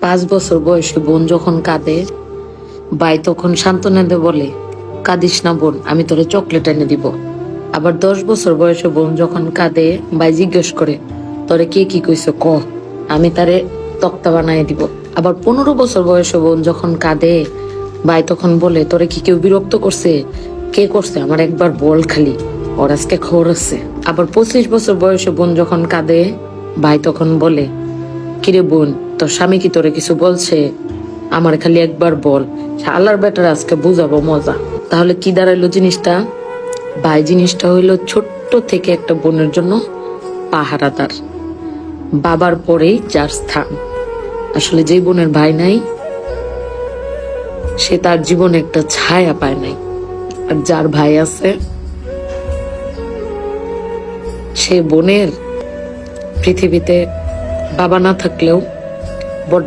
5 বছর বয়সে বোন যখন কাঁদে, ভাই তখন সান্ত্বনা দিয়ে বলে, কাঁদিস না বোন, আমি তোরে চকলেট এনে দিব। আবার 10 বছর বয়সে বোন যখন কাঁদে, ভাই জিজ্ঞেস করে, তোরে কে কি কইছে ক, আমি তারে তক্তা বানাই দিব। আবার 15 বছর বয়সে বোন যখন কাঁদে, ভাই তখন বলে, তোরে কি কেউ বিরক্ত করছে? কে করছে? আমার একবার বল খালি, ওর আজকে খবর আছে। আবার 25 বছর বয়সে বোন যখন কাঁদে, ভাই তখন বলে, কিরে বোন, তোর স্বামী কি তোরে কিছু বলছে? আমার খালি একবার বল, আল্লাহর বেটার আজকে বুঝাবো মজা। তাহলে কি দাঁড়াইলো জিনিসটা? ভাই জিনিসটা হইলো ছোট্ট থেকে একটা বোনের জন্য পাহারাদার, বাবার পরেই যার স্থান। আসলে যে বোনের ভাই নাই, সে তার জীবনে একটা ছায়া পায় নাই। আর যার ভাই আছে, সে বোনের পৃথিবীতে বাবা না থাকলেও বট